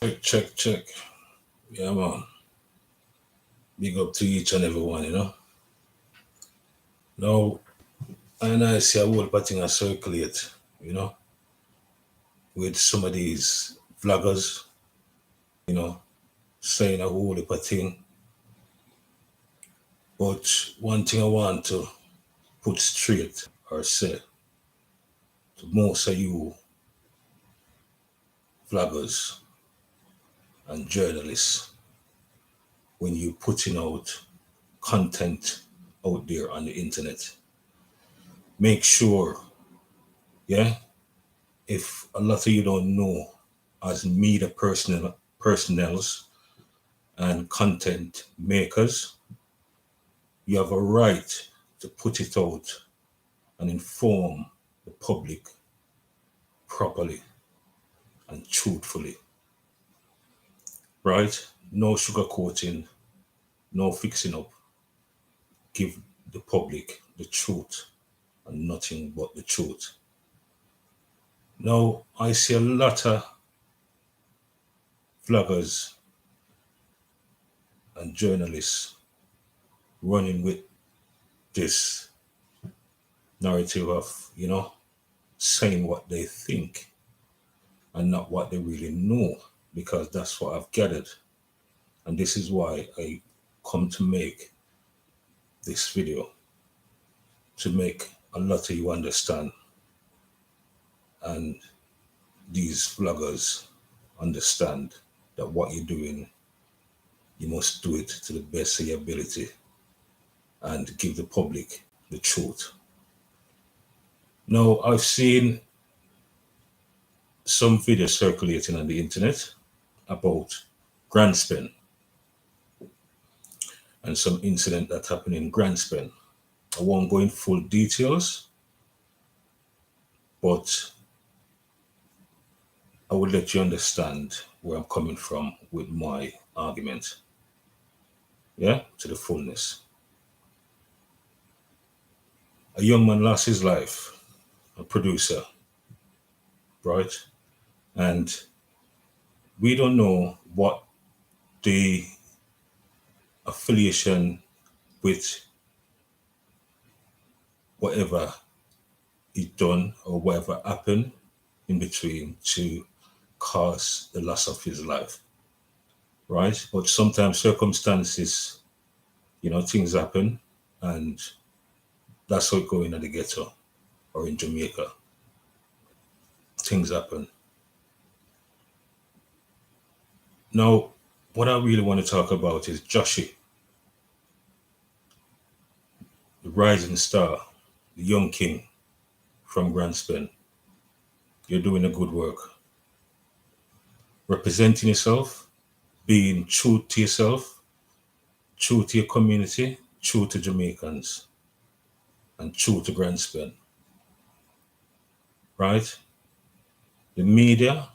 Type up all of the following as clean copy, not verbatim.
Check, check, check. Yeah, man. Big up to each and every one, you know. Now, and I see a whole thing I circulate, you know, with some of these vloggers, you know, saying a whole heap of thing. But one thing I want to put straight or say to most of you vloggers and journalists, when you putting out content out there on the internet, make sure, yeah, if a lot of you don't know, as media personnels and content makers, you have a right to put it out and inform the public properly and truthfully, right? No sugarcoating, no fixing up. Give the public the truth and nothing but the truth. Now, I see a lot of vloggers and journalists running with this narrative of, saying what they think and not what they really know, because that's what I've gathered. And this is why I come to make this video, to make a lot of you understand and these vloggers understand that what you're doing, you must do it to the best of your ability and give the public the truth. Now, I've seen some videos circulating on the internet about Grandspin and some incident that happened in Grandspin. I won't go in full details, but I will let you understand where I'm coming from with my argument. Yeah, to the fullness. A young man lost his life, a producer, right? And we don't know what the affiliation with whatever he done or whatever happened in between to cause the loss of his life, right? But sometimes circumstances, things happen, and that's how it goes in the ghetto or in Jamaica. Things happen. Now, what I really want to talk about is Joshi, the rising star, the young king from Grandspin. You're doing a good work. Representing yourself, being true to yourself, true to your community, true to Jamaicans, and true to Grandspin. Right? The media,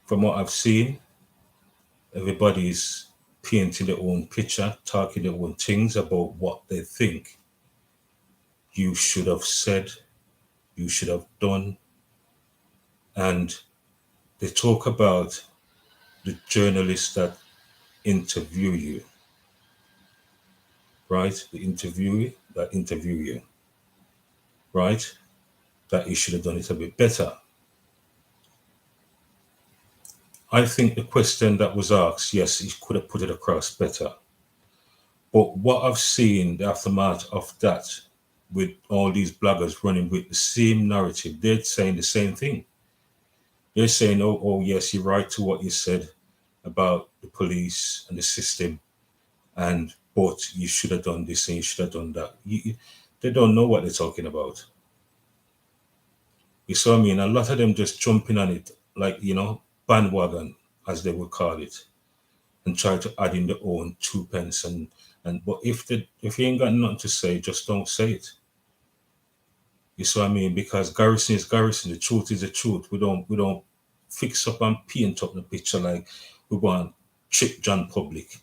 from what I've seen, everybody's painting their own picture, talking their own things about what they think you should have said, you should have done. And they talk about the journalists that interview you, right? The interviewee that interview you, right? That you should have done it a bit better. I think the question that was asked, yes, he could have put it across better. But what I've seen, the aftermath of that, with all these bloggers running with the same narrative, they're saying the same thing. They're saying, oh, yes, you're right to what you said about the police and the system, but you should have done this and you should have done that. They don't know what they're talking about. You see what I mean? A lot of them just jumping on it, like, bandwagon, as they would call it, and try to add in their own 2 pence. But if you ain't got nothing to say, just don't say it. You see what I mean? Because Garrison is Garrison. The truth is the truth. We don't fix up and paint up the picture like we want trick John Public.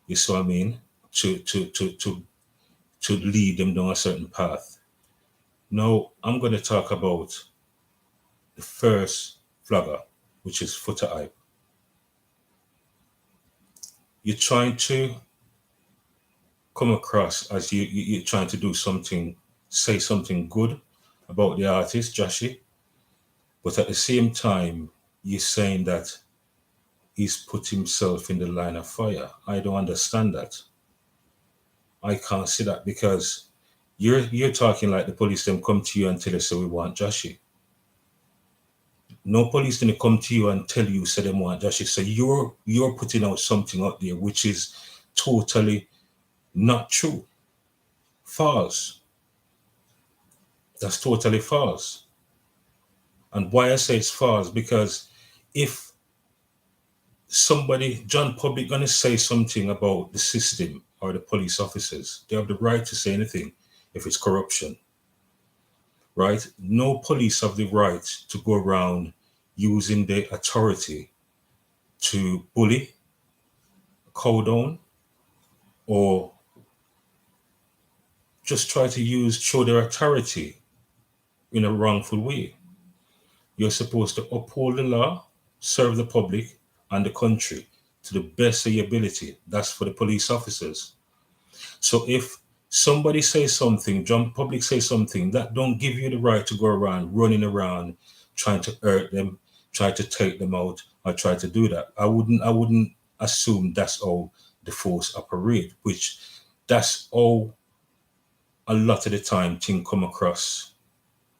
You see what I mean? To lead them down a certain path. Now I'm going to talk about the first vlogger, which is Footer Hype. you're trying to come across as you're trying to do something, say something good about the artist, Joshi, but at the same time, you're saying that he's put himself in the line of fire. I don't understand that. I can't see that because you're talking like the police them come to you and tell you so we want Joshi. No police gonna come to you and tell you so they want Joshi. So you're putting out something out there which is totally not true. False. That's totally false. And why I say it's false, because if somebody, John Public, gonna say something about the system or the police officers, they have the right to say anything if it's corruption, right? No police have the right to go around using their authority to bully, cow down, or just try to show their authority in a wrongful way. You're supposed to uphold the law, serve the public and the country to the best of your ability. That's for the police officers. So if somebody says something, John Public says something that don't give you the right to go around running around trying to hurt them, try to take them out, or try to do that. I wouldn't assume that's how the force operate, which that's how a lot of the time things come across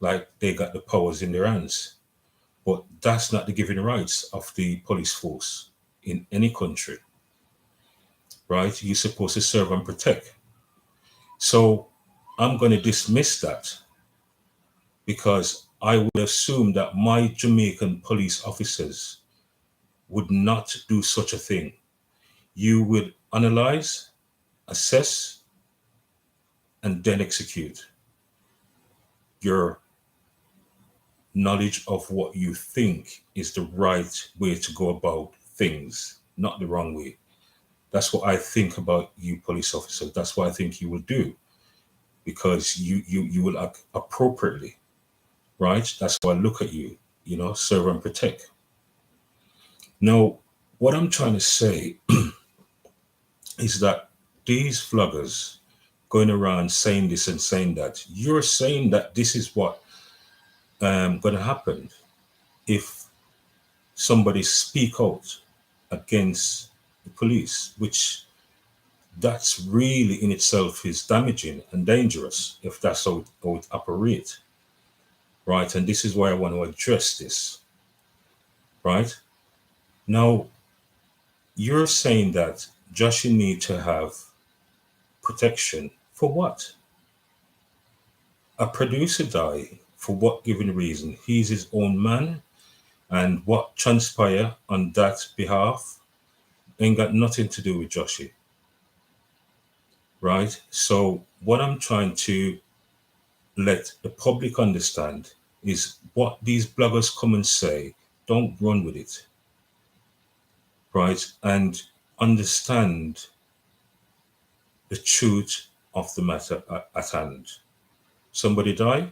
like they got the powers in their hands. But that's not the given rights of the police force in any country, right? You're supposed to serve and protect. So I'm going to dismiss that because I would assume that my Jamaican police officers would not do such a thing. You would analyze, assess, and then execute. Your knowledge of what you think is the right way to go about things, not the wrong way. That's what I think about you police officers. That's what I think you will do because you will act appropriately, right? That's how I look at you, serve and protect. Now, what I'm trying to say is that these vloggers going around saying this and saying that, you're saying that this is what going to happen if somebody speak out against the police, which that's really in itself is damaging and dangerous if that's how it operates, right? And this is why I want to address this, right? Now, you're saying that Joshua need to have protection for what? A producer die for what given reason? He's his own man, and what transpire on that behalf ain't got nothing to do with Joshua, right? So what I'm trying to let the public understand is what these bloggers come and say, don't run with it, right? And understand the truth of the matter at hand. Somebody die?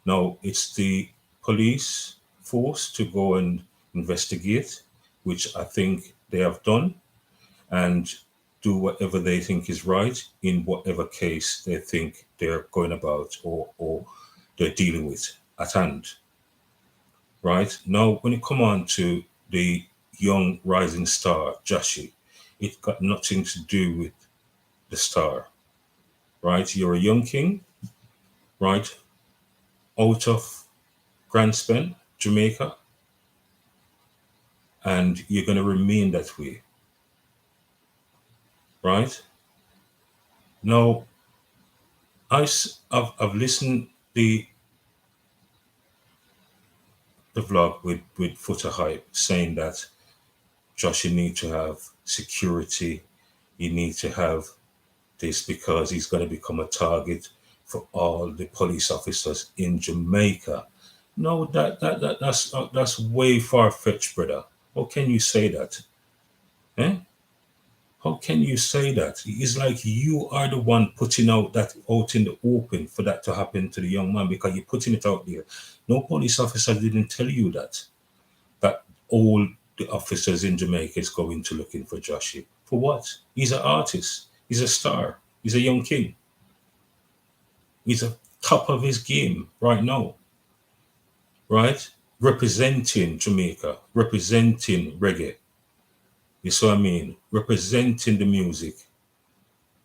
Now it's the police force to go and investigate, which I think they have done, and do whatever they think is right in whatever case they think they're going about or they're dealing with at hand. Right? Now, when it come on to the young rising star, Jashi, it got nothing to do with the star. Right? You're a young king, right? Out of Grand Spen, Jamaica, and you're going to remain that way. Right? Now, I've listened the vlog with Footer Hype saying that Josh, you need to have security, you need to have this because he's going to become a target for all the police officers in Jamaica. No, that's way far fetched, brother. How can you say that? Eh? How can you say that? It's like you are the one putting out that out in the open for that to happen to the young man because you're putting it out there. No police officer didn't tell you that all the officers in Jamaica is going to looking for Joshie. For what? He's an artist. He's a star. He's a young king. He's at top of his game right now, right? Representing Jamaica, representing reggae. You see what I mean? Representing the music.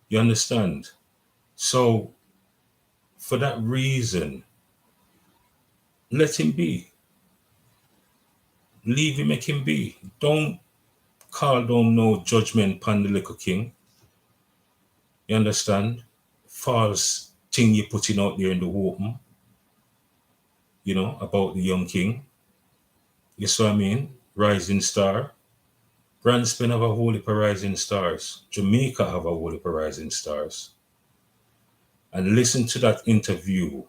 You understand? So for that reason, let him be. Leave him, make him be. Don't call down no judgment upon the little king. You understand? False thing you're putting out there in the open, about the young king. You see what I mean? Rising star. Grand Spain have a whole heap of rising stars. Jamaica have a whole heap of rising stars. And listen to that interview,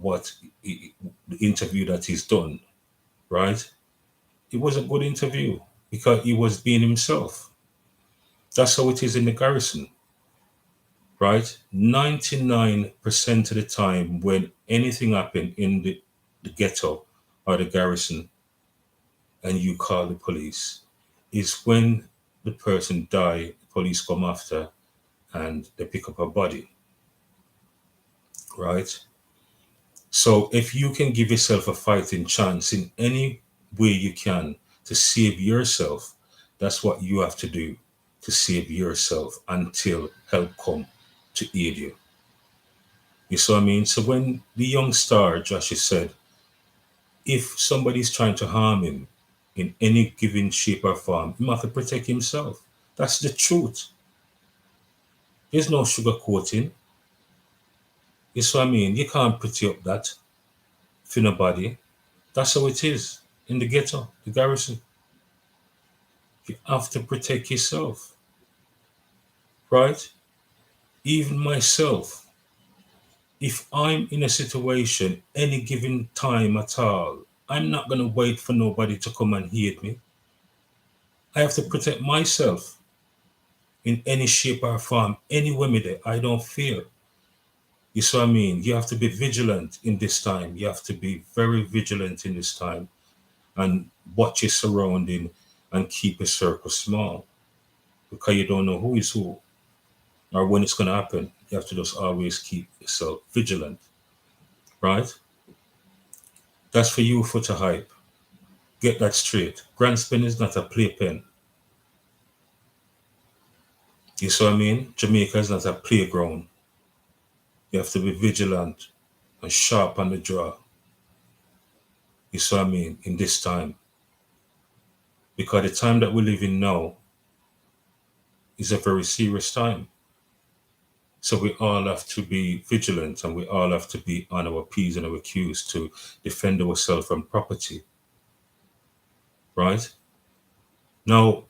the interview that he's done, right? It was a good interview because he was being himself. That's how it is in the garrison, right? 99% of the time when anything happened in the ghetto or the garrison and you call the police is when the person die, the police come after and they pick up a body, right? So if you can give yourself a fighting chance in any way you can to save yourself, that's what you have to do to save yourself until help come to aid you. You see what I mean? So when the young star, Josh, said, if somebody's trying to harm him in any given shape or form, he must have to protect himself. That's the truth. There's no sugarcoating. You see what I mean? You can't pretty up that for nobody. That's how it is in the ghetto, the garrison. You have to protect yourself, right? Even myself, if I'm in a situation any given time at all, I'm not going to wait for nobody to come and aid me. I have to protect myself in any shape or form, any way I don't fear. You see what I mean? You have to be vigilant in this time. You have to be very vigilant in this time and watch your surrounding and keep a circle small because you don't know who is who or when it's going to happen. You have to just always keep yourself vigilant, right? That's for you for to hype. Get that straight. Grand Spain is not a playpen. You see what I mean? Jamaica is not a playground. You have to be vigilant and sharp on the draw. You see what I mean? In this time. Because the time that we live in now is a very serious time. So we all have to be vigilant and we all have to be on our P's and our Q's to defend ourselves from property. Right? Now,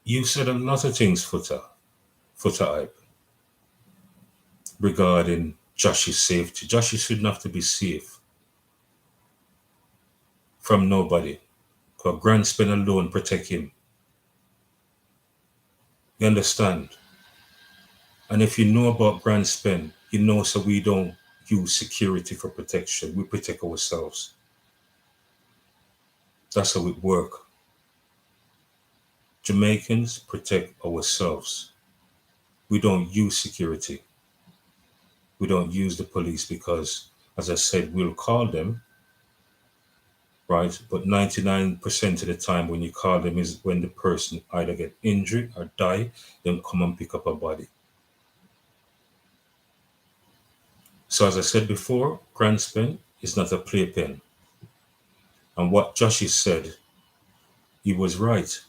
you said a lot of things, Footer Hype, regarding Josh's safety. Josh shouldn't have to be safe from nobody. Because Grand Spain alone protect him. You understand? And if you know about Grand Spain, you know so we don't use security for protection. We protect ourselves. That's how it works. Jamaicans protect ourselves. We don't use security. We don't use the police because, as I said, we'll call them, right? But 99% of the time when you call them is when the person either get injured or die, then come and pick up a body. So as I said before, Grand Spain is not a playpen. And what Joshie said, he was right.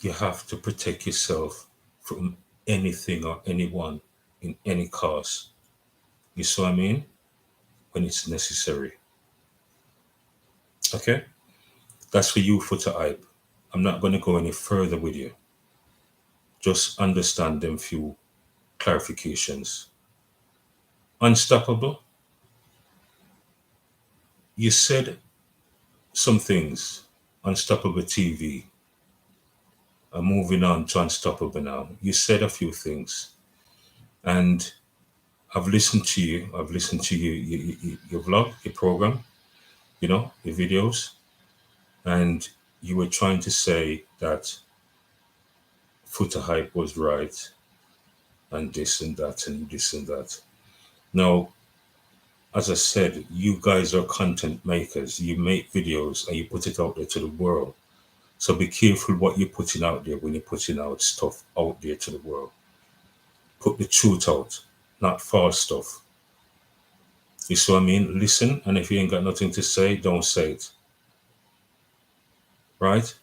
You have to protect yourself from anything or anyone in any cause. You see what I mean? When it's necessary. Okay? That's for you, Footer Hype. I'm not going to go any further with you. Just understand them few clarifications. Unstoppable. You said some things. Unstoppable TV. I'm moving on to Unstoppable now. You said a few things. And I've listened to you. I've listened to your vlog, your program, your videos. and you were trying to say that Footer Hype was right, and this and that and this and that. Now, as I said, you guys are content makers. You make videos and you put it out there to the world. So be careful what you're putting out there when you're putting out stuff out there to the world. Put the truth out, not false stuff. You see what I mean? Listen, and if you ain't got nothing to say, don't say it. Right?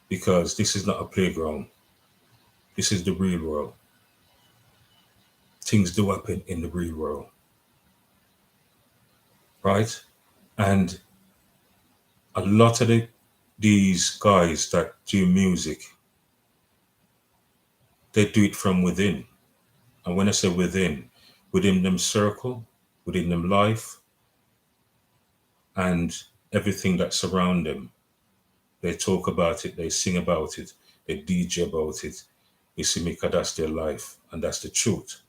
Because this is not a playground. This is the real world. Things do happen in the real world. Right? And a lot of these guys that do music, they do it from within. And when I say within them circle, within them life, and everything that surround them. They talk about it, they sing about it, they DJ about it. You see me, because that's their life, and that's the truth.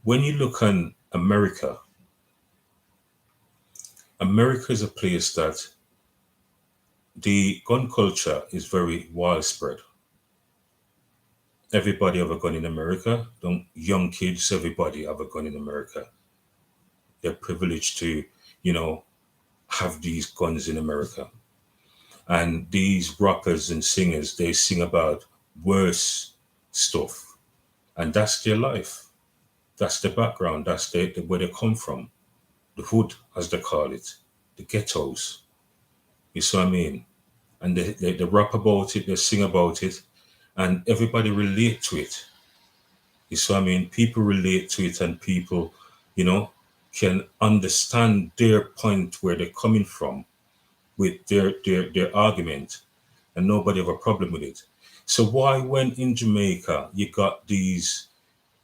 When you look on America, America is a place that the gun culture is very widespread. Everybody have a gun in America. Don't young kids, everybody have a gun in America. They're privileged to, you know, have these guns in America. And these rappers and singers, they sing about worse stuff. And that's their life. That's the background. That's where they come from. The hood, as they call it, the ghettos. You see what I mean? And they rap about it, they sing about it, and everybody relate to it. You see what I mean? People relate to it, and people, you know, can understand their point where they're coming from with their argument, and nobody have a problem with it. So why, when in Jamaica you got these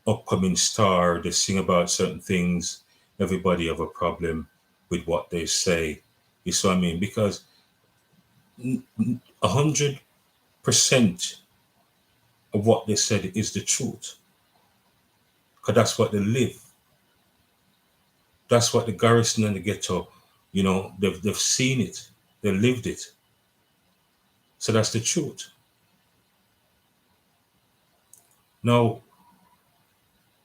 upcoming star, they sing about certain things, everybody have a problem with what they say? You see what I mean? Because 100% of what they said is the truth, because that's what they live. That's what the garrison and the ghetto, you know, they've seen it, they lived it. So that's the truth. Now,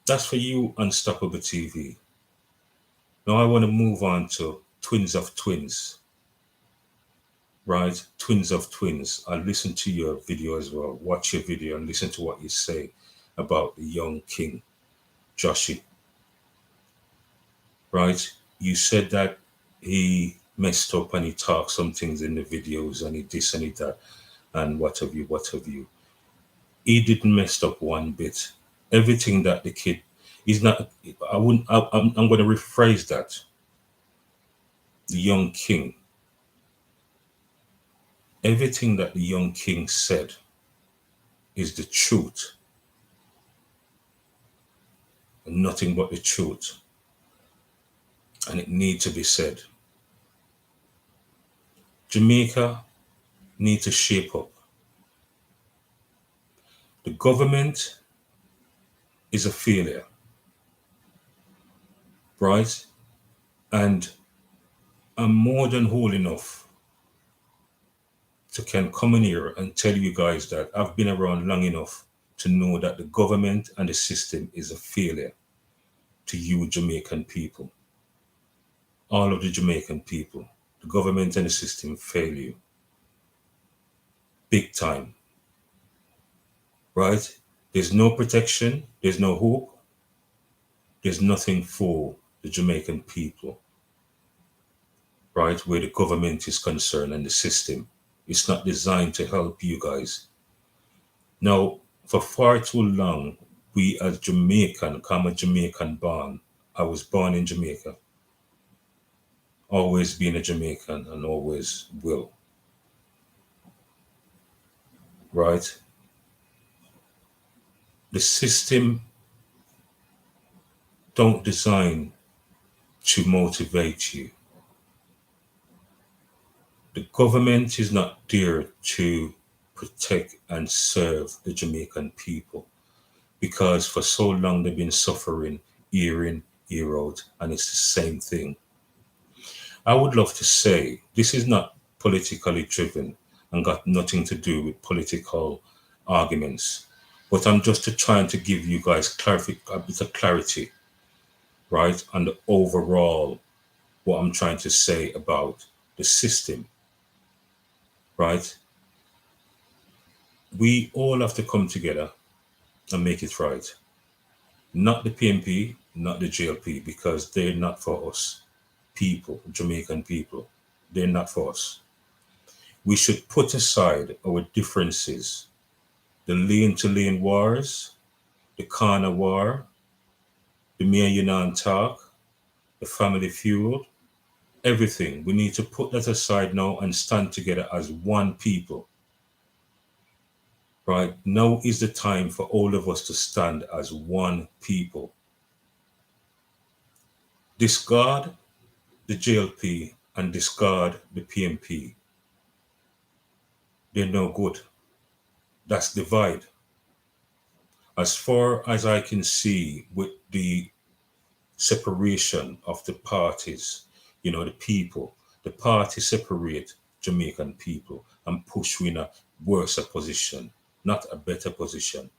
that's for you, Unstoppable TV. Now I want to move on to Twins of Twins, right? Twins of Twins. I'll listen to your video as well. Watch your video and listen to what you say about the young king, Joshi, right? You said that he messed up and he talked some things in the videos and he this and he that and what have you, what have you. He didn't mess up one bit. Everything that the kid, he's not, I wouldn't, I'm going to rephrase that. The young king, everything that the young king said is the truth and nothing but the truth. And it needs to be said. Jamaica needs to shape up. The government is a failure, right? And I'm more than whole enough to can come in here and tell you guys that I've been around long enough to know that the government and the system is a failure to you Jamaican people. All of the Jamaican people, the government and the system fail you. Big time. Right? There's no protection, there's no hope, there's nothing for the Jamaican people. Right? Where the government is concerned and the system. It's not designed to help you guys. Now, for far too long, we as Jamaican, I'm a Jamaican born. I was born in Jamaica. Always been a Jamaican and always will. Right? The system don't design to motivate you. The government is not there to protect and serve the Jamaican people because for so long they've been suffering year in, year out, and it's the same thing. I would love to say this is not politically driven and got nothing to do with political arguments. But I'm just trying to give you guys a bit of clarity, right, on the overall what I'm trying to say about the system, right? We all have to come together and make it right. Not the PMP, not the JLP, because they're not for us people, Jamaican people. They're not for us. We should put aside our differences, the lane to lane wars, the corner war, the me and you non talk, the family feud, everything. We need to put that aside now and stand together as one people. Right? Now is the time for all of us to stand as one people. Discard the JLP and discard the PMP. They're no good. That's divide. As far as I can see, with the separation of the parties, the people, the party separate Jamaican people and push you in a worse position, not a better position.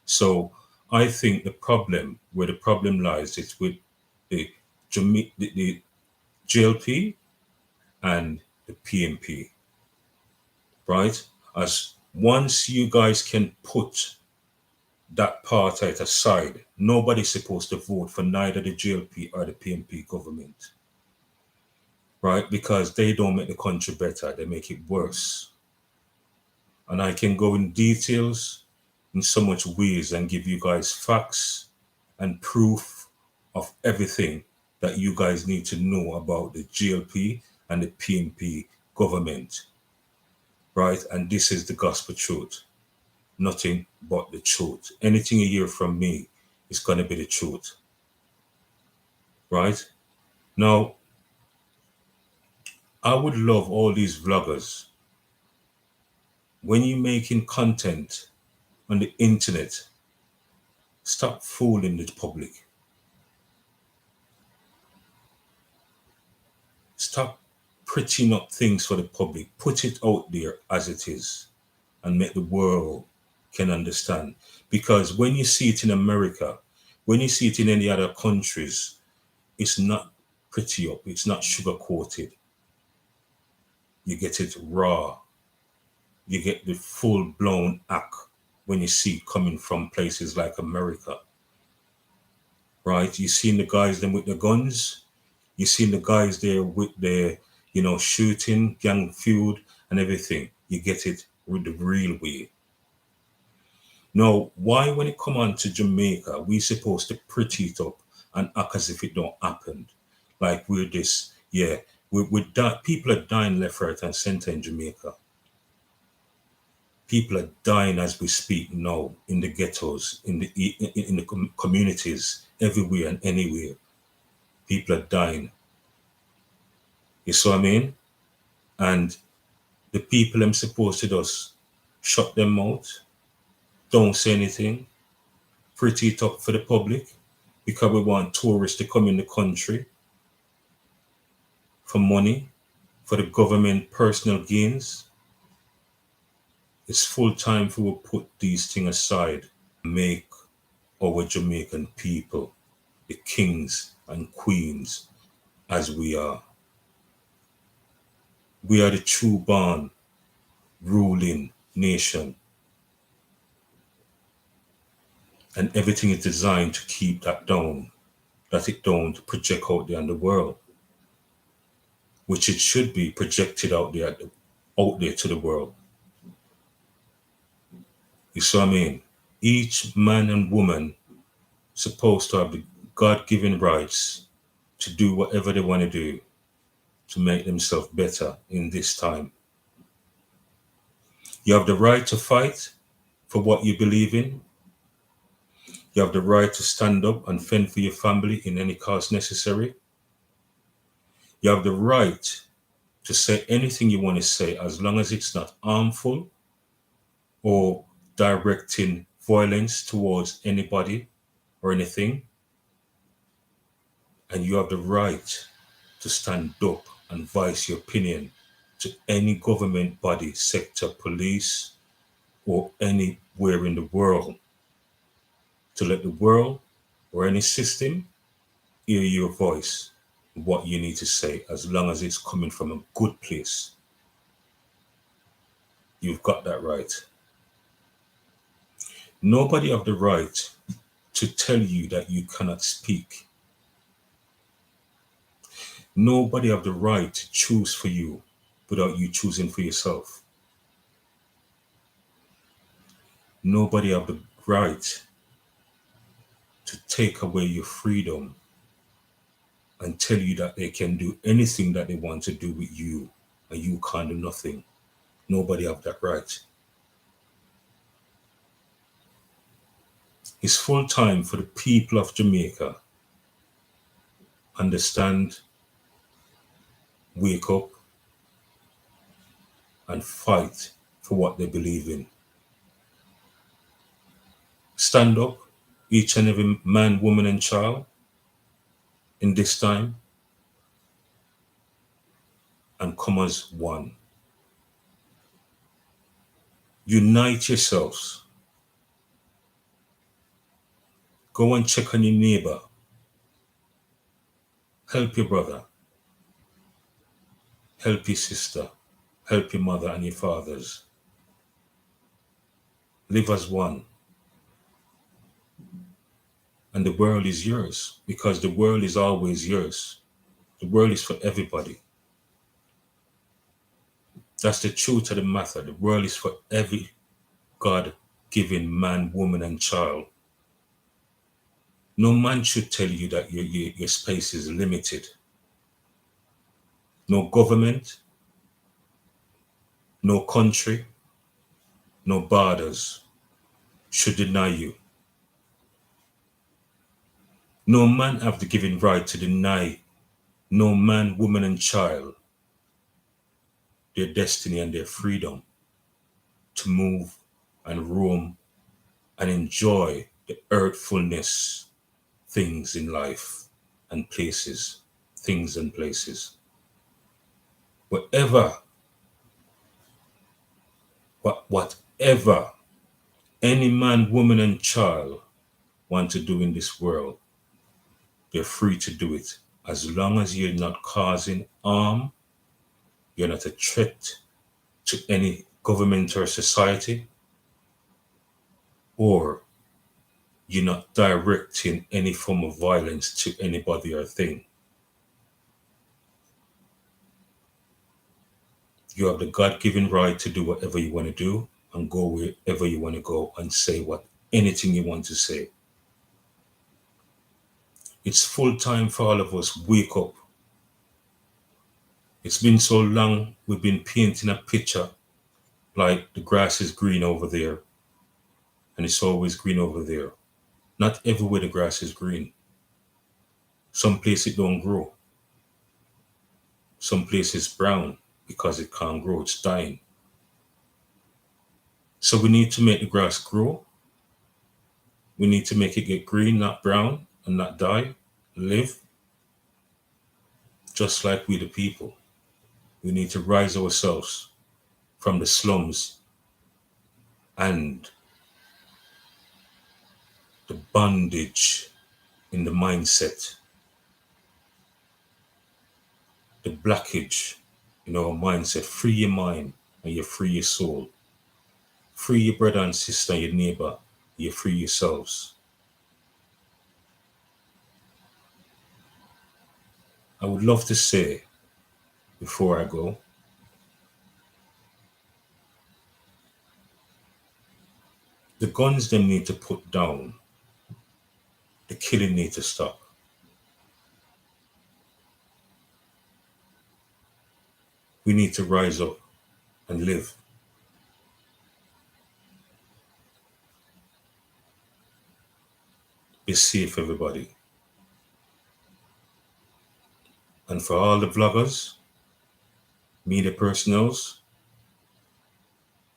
So I think where the problem lies, is with the, the JLP and the PMP, right? As once you guys can put that apartheid aside, nobody's supposed to vote for neither the JLP or the PMP government, right? Because they don't make the country better, they make it worse. And I can go in details in so much ways and give you guys facts and proof of everything that you guys need to know about the GLP and the PMP government, right? And this is the gospel truth, nothing but the truth. Anything you hear from me is going to be the truth, right? Now, I would love all these vloggers, when you're making content on the internet, stop fooling the public. Stop prettying up things for the public. Put it out there as it is and make the world can understand. Because when you see it in America, when you see it in any other countries, it's not pretty up. It's not sugar coated. You get it raw. You get the full blown act when you see it coming from places like America. Right? You seen the guys them with the guns. You seen the guys there with their, shooting, gang feud and everything. You get it with the real way. Now, why when it come on to Jamaica, we supposed to pretty it up and act as if it don't happen? Like we're this, yeah, people are dying left, right, and center in Jamaica. People are dying as we speak now in the ghettos, in the communities, everywhere and anywhere. People are dying. You see what I mean? And the people I'm supposed to just shut them out, don't say anything, pretty it up for the public, because we want tourists to come in the country for money, for the government personal gains. It's full time for we put these things aside, make our Jamaican people the kings and queens as we are. We are the true born ruling nation. And everything is designed to keep that down, that it don't project out there in the world, which it should be projected out there to the world. You see what I mean? Each man and woman supposed to have the God-given rights to do whatever they want to do to make themselves better in this time. You have the right to fight for what you believe in. You have the right to stand up and fend for your family in any cause necessary. You have the right to say anything you want to say as long as it's not harmful or directing violence towards anybody or anything. And you have the right to stand up and voice your opinion to any government body, sector, police, or anywhere in the world to let the world or any system hear your voice, what you need to say, as long as it's coming from a good place. You've got that right. Nobody have the right to tell you that you cannot speak. Nobody have the right to choose for you without you choosing for yourself. Nobody have the right to take away your freedom and tell you that they can do anything that they want to do with you and you can't do nothing. Nobody have that right. It's full time for the people of Jamaica. Understand, wake up, and fight for what they believe in. Stand up, each and every man, woman, and child, in this time, and come as one. Unite yourselves. Go and check on your neighbor. Help your brother. Help your sister. Help your mother and your fathers. Live as one. And the world is yours, because the world is always yours. The world is for everybody. That's the truth of the matter. The world is for every God-given man, woman, and child. No man should tell you that your space is limited. No government, no country, no borders should deny you. No man have the given right to deny no man, woman, and child their destiny and their freedom to move and roam and enjoy the earthfulness things in life and places, things and places. Whatever any man, woman, and child want to do in this world, they're free to do it. As long as you're not causing harm, you're not a threat to any government or society, or you're not directing any form of violence to anybody or thing. You have the God-given right to do whatever you want to do and go wherever you want to go and say anything you want to say. It's full time for all of us. Wake up. It's been so long we've been painting a picture like the grass is green over there and it's always green over there. Not everywhere the grass is green. Some places it don't grow. Some places brown because it can't grow, it's dying. So we need to make the grass grow. We need to make it get green, not brown, and not die. Live just like we the people. We need to rise ourselves from the slums and the bondage in the mindset, the blockage in our mindset. Free your mind and you free your soul. Free your brother and sister, your neighbor, you free yourselves. I would love to say, before I go, the guns them need to put down. The killing need to stop. We need to rise up and live. Be safe, everybody. And for all the vloggers, media personnels,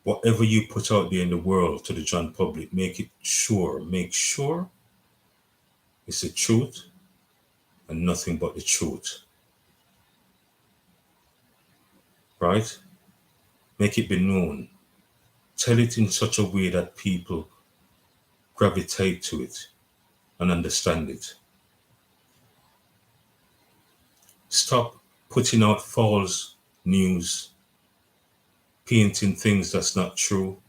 whatever you put out there in the world to the general public, make sure it's the truth and nothing but the truth. right? Make it be known. Tell it in such a way that people gravitate to it and understand it. Stop putting out false news, painting things that's not true,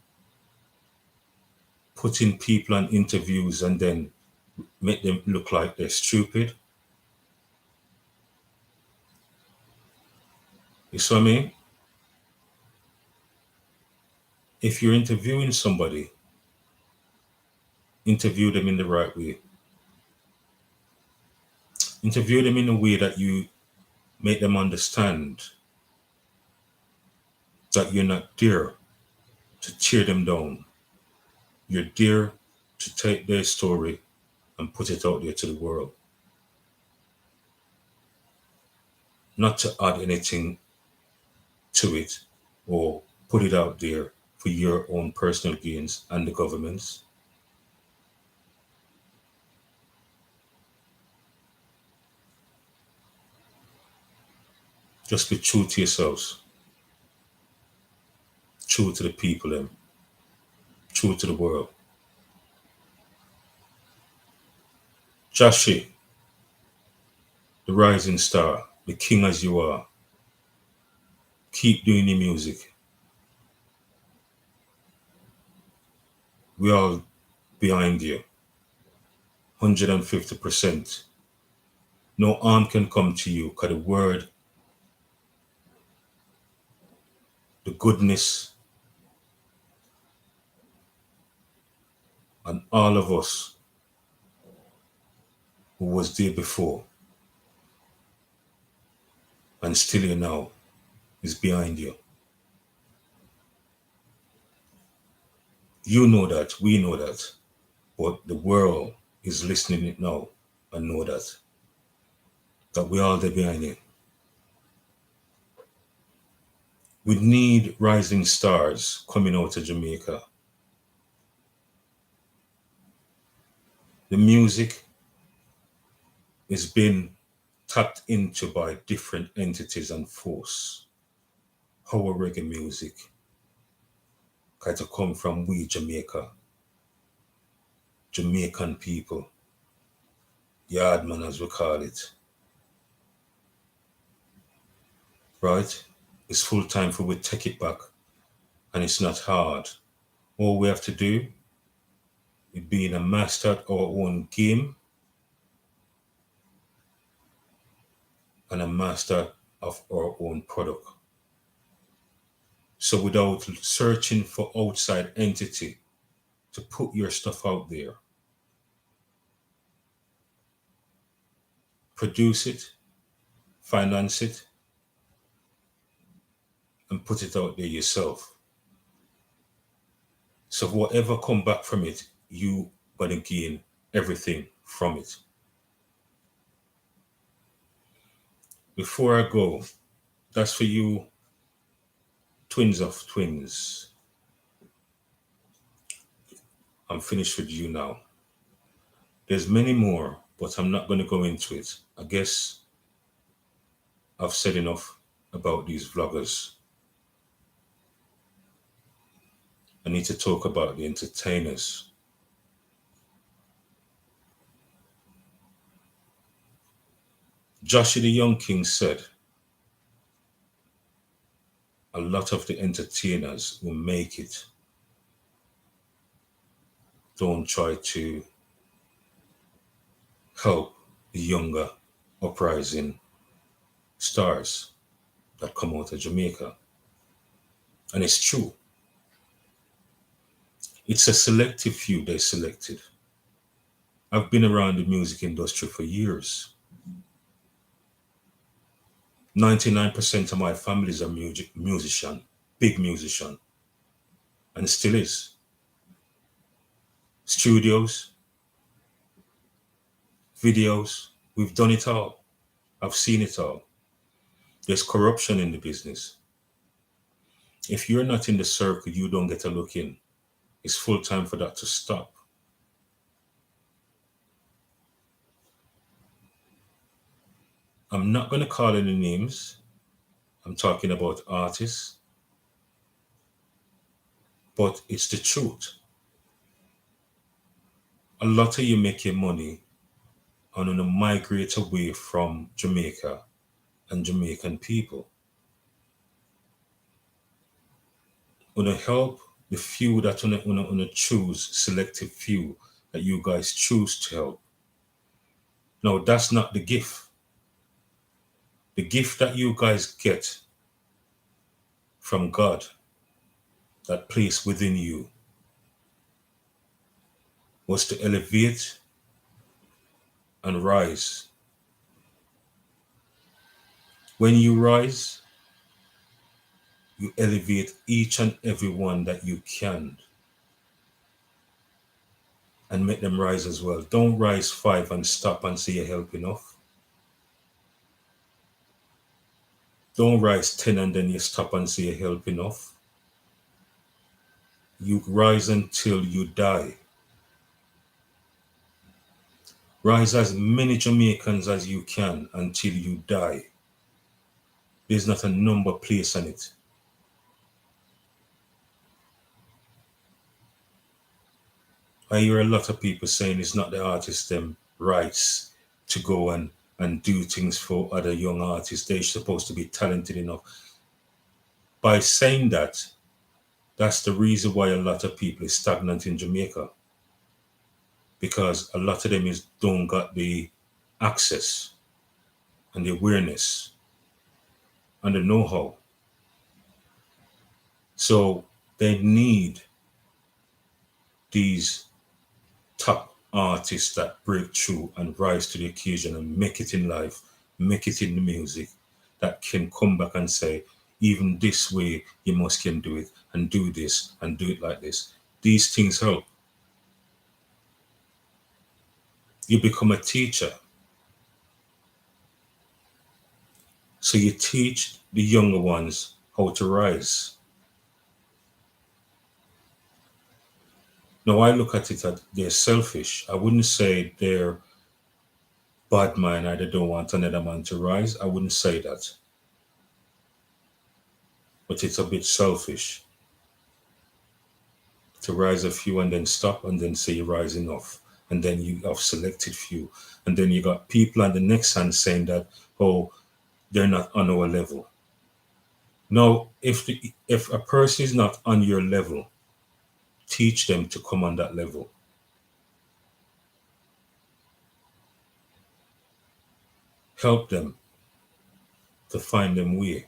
putting people on interviews and then make them look like they're stupid. You see what I mean? If you're interviewing somebody, interview them in the right way. Interview them in a way that you make them understand that you're not there to tear them down. You're there to take their story and put it out there to the world, not to add anything to it or put it out there for your own personal gains and the government's. Just be true to yourselves, true to the people, and true to the world. Jashi, the rising star, the king as you are, keep doing your music. We all behind you, 150%. No harm can come to you because the word, the goodness, and all of us who was there before and still here now is behind you. You know that, we know that, but the world is listening it now and know that we all there behind you. We need rising stars coming out of Jamaica. The music is being tapped into by different entities and force. Our reggae music kind of come from we Jamaica, Jamaican people, yardman as we call it, right? It's full time for we take it back and it's not hard. All we have to do is being a master at our own game and a master of our own product. So without searching for outside entity to put your stuff out there, produce it, finance it, and put it out there yourself. So whatever come back from it, you gonna gain everything from it. Before I go, that's for you, twins of twins. I'm finished with you now. There's many more, but I'm not gonna go into it. I guess I've said enough about these vloggers. I need to talk about the entertainers. Joshua the Young King said, a lot of the entertainers who make it don't try to help the younger uprising stars that come out of Jamaica. And it's true. It's a selective few they selected. I've been around the music industry for years. 99% of my family is a musician, big musician, and still is. Studios, videos, we've done it all. I've seen it all. There's corruption in the business. If you're not in the circle, you don't get a look in. It's full time for that to stop. I'm not going to call any names. I'm talking about artists, but it's the truth. A lot of you make your money and on a migrate away from Jamaica and Jamaican people. Wanna help the few that wanna choose, selective few that you guys choose to help. No, that's not the gift. The gift that you guys get from God, that place within you, was to elevate and rise. When you rise, you elevate each and every one that you can and make them rise as well. Don't rise five and stop and say you help enough. Don't rise 10 and then you stop and say you help enough. You rise until you die. Rise as many Jamaicans as you can until you die. There's not a number placed on it. I hear a lot of people saying it's not the artist them rights to go and do things for other young artists. They're supposed to be talented enough. By saying that, that's the reason why a lot of people is stagnant in Jamaica. Because a lot of them is don't got the access and the awareness and the know-how. So they need these top artists that break through and rise to the occasion and make it in life, make it in the music, that can come back and say, even this way you must can do it and do this and do it like this. These things help. You become a teacher. So you teach the younger ones how to rise. Now I look at it that they're selfish. I wouldn't say they're bad man or they don't want another man to rise. I wouldn't say that. But it's a bit selfish to rise a few and then stop and then say you rise enough. And then you have selected few. And then you got people on the next hand saying that, oh, they're not on our level. Now, if a person is not on your level, teach them to come on that level. Help them to find them way.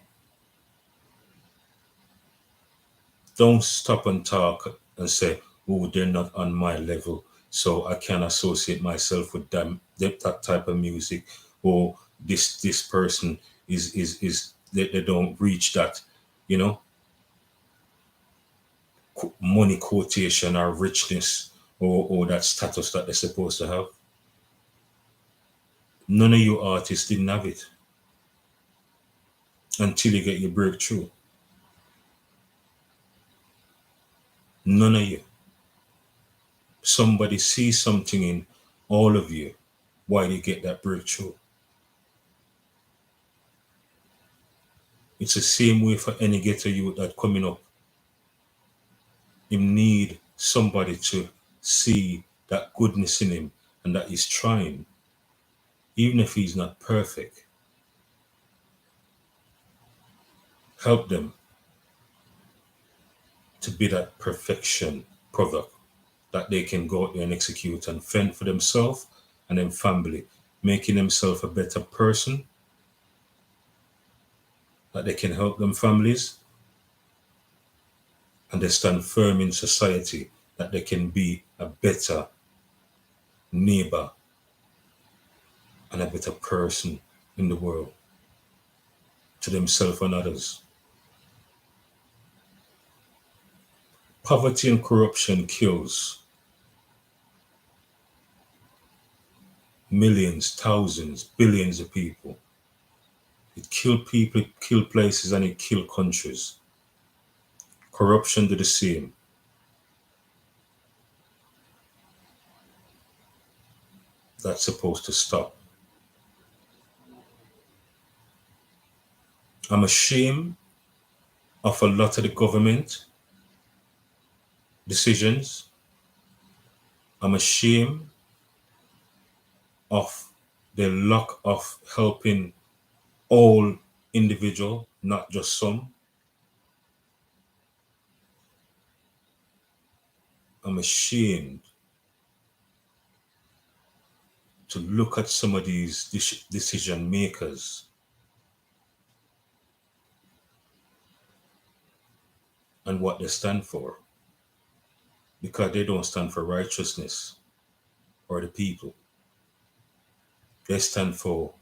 Don't stop and talk and say, oh, they're not on my level, so I can't associate myself with them, that type of music, or this person is they don't reach that, you know, money quotation or richness or that status that they're supposed to have. None of you artists didn't have it until you get your breakthrough. None of you. Somebody sees something in all of you while you get that breakthrough. It's the same way for any ghetto youth that coming up. You need somebody to see that goodness in him and that he's trying, even if he's not perfect. Help them to be that perfection product that they can go out there and execute and fend for themselves and their family, making themselves a better person, that they can help them families, and they stand firm in society, that they can be a better neighbor and a better person in the world to themselves and others. Poverty and corruption kills millions, thousands, billions of people. It kills people, it kills places, and it kills countries. Corruption do the same. That's supposed to stop. I'm ashamed of a lot of the government decisions. I'm ashamed of the lack of helping all individual, not just some. I'm ashamed to look at some of these decision makers and what they stand for, because they don't stand for righteousness or the people. They stand for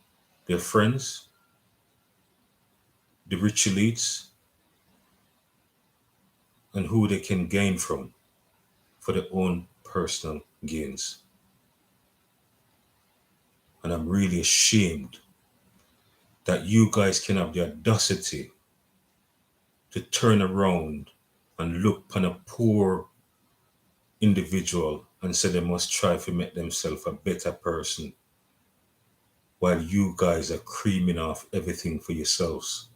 their friends, the rich elites, and who they can gain from for their own personal gains. And I'm really ashamed that you guys can have the audacity to turn around and look upon a poor individual and say they must try to make themselves a better person while you guys are creaming off everything for yourselves.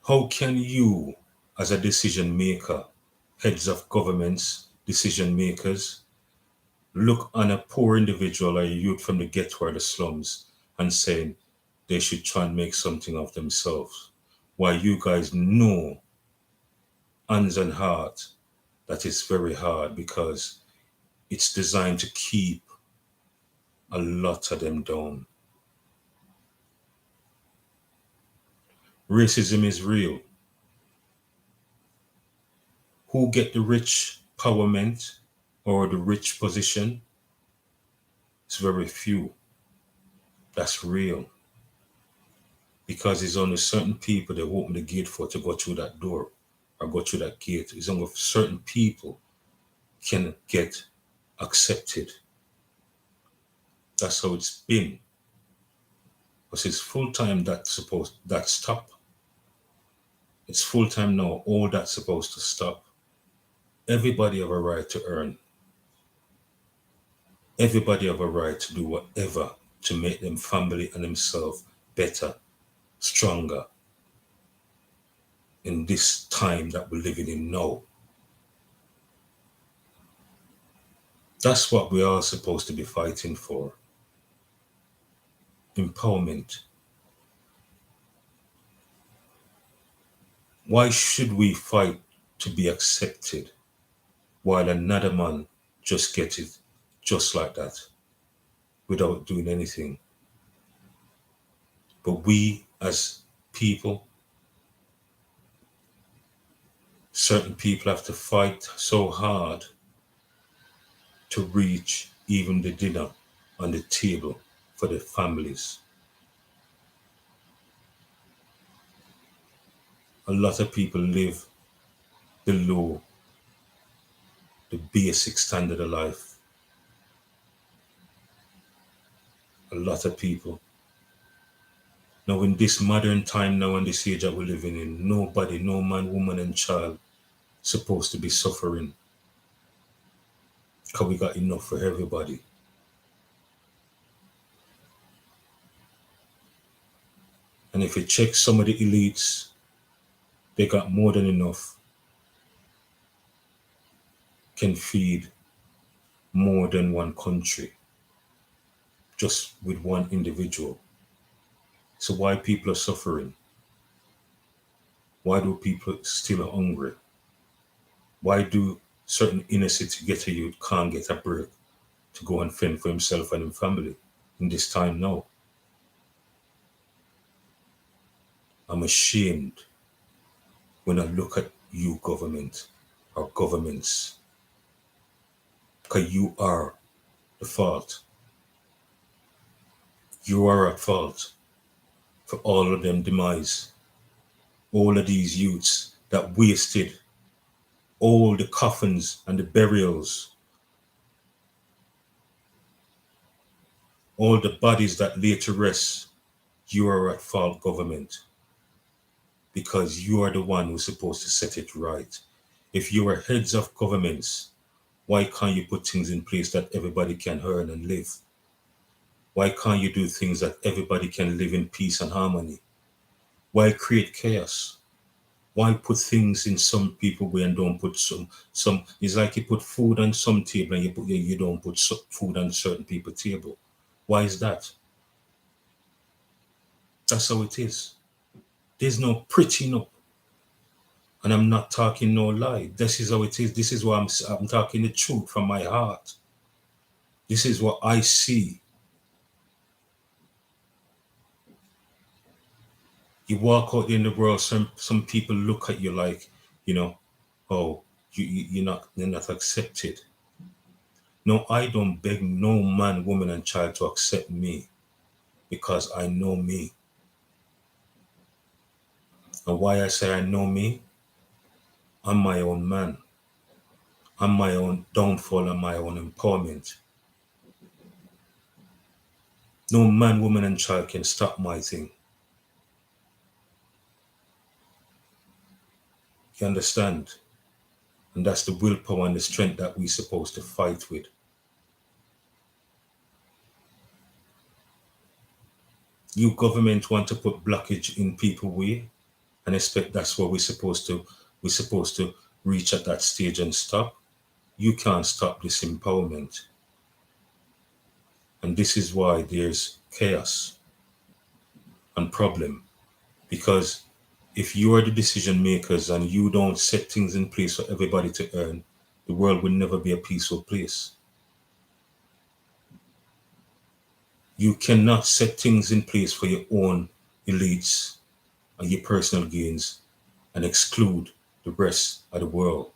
How can you, as a decision maker, heads of governments, decision makers, look on a poor individual or a youth from the ghetto or the slums and saying they should try and make something of themselves, while you guys know, hands and heart, that it's very hard because it's designed to keep a lot of them down. Racism is real. Who get the rich empowerment or the rich position? It's very few. That's real. Because it's only certain people that open the gate for to go through that door or go through that gate. It's only certain people can get accepted. That's how it's been. Because it's full time that stop. It's full time now. All that's supposed to stop. Everybody have a right to earn. Everybody have a right to do whatever to make them family and themselves better, stronger in this time that we're living in now. That's what we are supposed to be fighting for. Empowerment. Why should we fight to be accepted while another man just gets it just like that without doing anything? But we as people, certain people have to fight so hard to reach even the dinner on the table for their families. A lot of people live below the basic standard of life. A lot of people. Now, in this modern time, now in this age that we're living in, nobody, no man, woman, and child, supposed to be suffering. Because we got enough for everybody. And if you check some of the elites, they got more than enough, can feed more than one country, just with one individual. So why people are suffering? Why do people still are hungry? Why do certain innocent ghetto youth can't get a break to go and fend for himself and his family in this time now? I'm ashamed when I look at you government or governments, because you are the fault. You are at fault for all of them demise. All of these youths that wasted all the coffins and the burials, all the bodies that lay to rest. You are at fault, government, because you are the one who's supposed to set it right. If you are heads of governments, why can't you put things in place that everybody can earn and live? Why can't you do things that everybody can live in peace and harmony? Why create chaos? Why put things in some people way and don't put some? It's like you put food on some table and you don't put food on certain people's table. Why is that? That's how it is. There's no pretty no, and I'm not talking no lie. This is how it is. This is why I'm talking the truth from my heart. This is what I see. You walk out in the world, some people look at you like, you know, oh, you're not accepted. No, I don't beg no man, woman, and child to accept me because I know me. And why I say I know me, I'm my own man. I'm my own downfall and my own empowerment. No man, woman, and child can stop my thing. You understand? And that's the willpower and the strength that we're supposed to fight with. You government want to put blockage in people way and expect that's what we're supposed to reach at that stage and stop. You can't stop this empowerment. And this is why there's chaos and problem. Because if you are the decision makers and you don't set things in place for everybody to earn, the world will never be a peaceful place. You cannot set things in place for your own elites and your personal gains and exclude the rest of the world.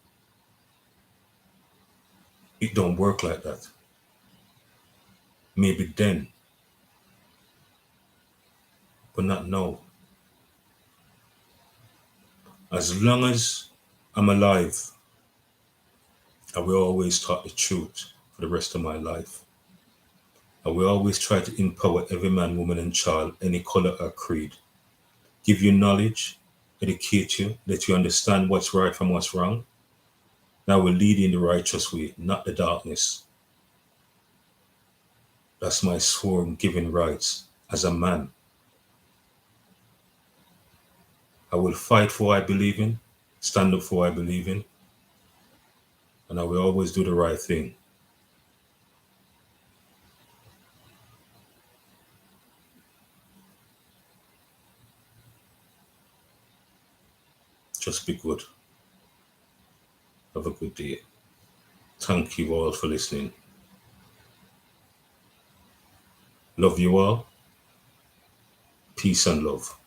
It don't work like that. Maybe then, but not now. As long as I'm alive, I will always talk the truth for the rest of my life. I will always try to empower every man, woman, and child, any color or creed. Give you knowledge, educate you, let you understand what's right from what's wrong. And I will lead you in the righteous way, not the darkness. That's my sworn given rights as a man. I will fight for what I believe in, stand up for what I believe in, and I will always do the right thing. Just be good. Have a good day. Thank you all for listening. Love you all. Peace and love.